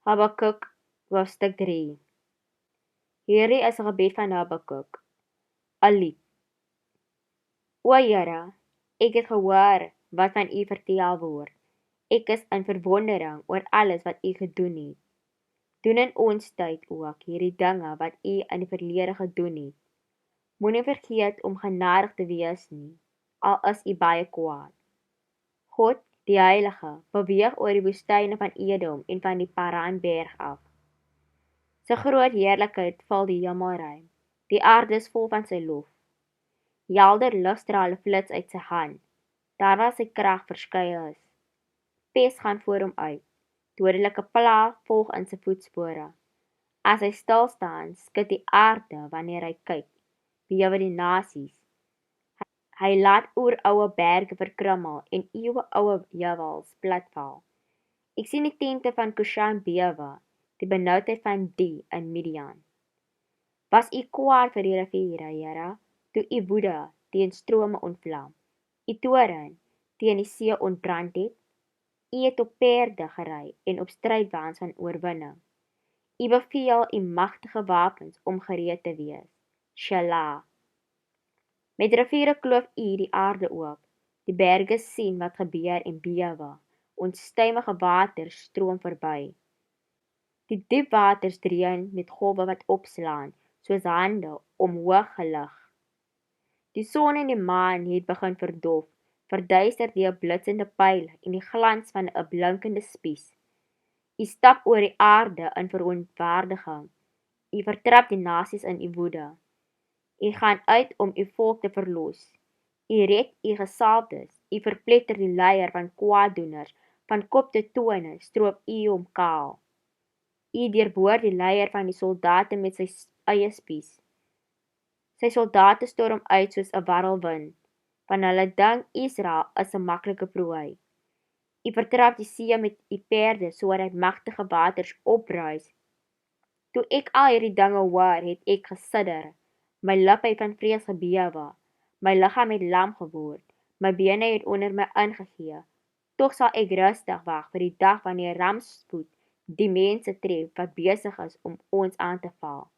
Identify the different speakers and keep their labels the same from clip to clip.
Speaker 1: Habakuk hoofstuk 3. Hierdie is 'n gebed van Habakuk, 'n lied. O Here, ek het gehoor wat van U vertel word. Ek is in verwondering oor alles wat U gedoen het. Doen in ons tyd ook hierdie dinge wat U in die verlede gedoen het. Moenie vergeet om genadig te wees nie, al is U baie kwaad. God, die Heilige, beweeg oor die woestyne van Edom en van die Paranberg af. Sy groot heerlikheid vul die hemelruim, die aarde is vol van sy lof. Helder ligstrale flits uit sy hand, daar waar sy krag verskeie is. Pes gaan voor hom uit, dodelike plaag volg in sy voetspore. As hy stil staan, skud die aarde wanneer hy kyk, bewe die nasies. Hy laat oeroue berge verkrummel en eeuweoue heuwels platval. Ek sien die tente van Kushan bewe, die benoudheid van die in Midian. Was U kwaad vir die riviere, Here, toe U woede teen strome ontvlam, U toorn teen die see ontbrand het? U het op perde gery en op strydwaans van oorwinning. U beveel U magtige wapens om gereed te wees. Shala. Met riviere kloof U die aarde oop, die berge sien wat gebeur en bewe, onstuimige waters stroom verby. Die diep waters dreun met golwe wat opslaan, soos hande omhoog gelig. Die son en die maan het begin verdof, verduister deur blitsende pyle en die glans van 'n blinkende spies. U stap oor die aarde in verontwaardiging. U vertrap die nasies in U woede. U gaan uit om U volk te verlos. U red U gesalfdes. U verpletter die leier van kwaaddoeners, van kop tot tone stroop U hom kaal. U deurboor die leier van die soldate met sy eie spies. Sy soldate storm uit soos 'n warrelwind, want hulle dink Israel is 'n maklike prooi. U vertrap die see met U perde sodat magtige waters opruis. Toe ek al hierdie dinge hoor, het ek gesidder. My lippe het van vrees gebewe. My liggaam het lam geword. My bene het onder my ingegee. Tog sal ek rustig wag vir die dag wanneer rampspoed die mense tref wat besig is om ons aan te val.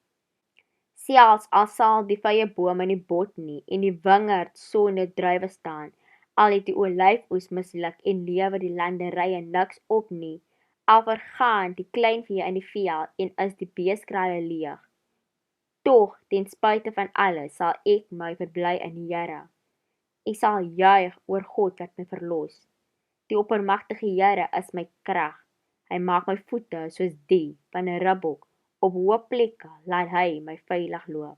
Speaker 1: Selfs al sal die vrye bome nie bot nie en die wingerd sonder druiwe staan, al het die olyfoes misluk en lewer die landerye niks op nie, al vergaan die kleinvee in die veld en is die beeskraale leeg. Tog, ten spyte van alles, sal ek my verbly in die Here. Ek sal juig oor God wat my verlos. Die oppermagtige Here is my krag. Hy maak my voete soos die van 'n ribbok. Op hoë plekke laat hy my veilig loop.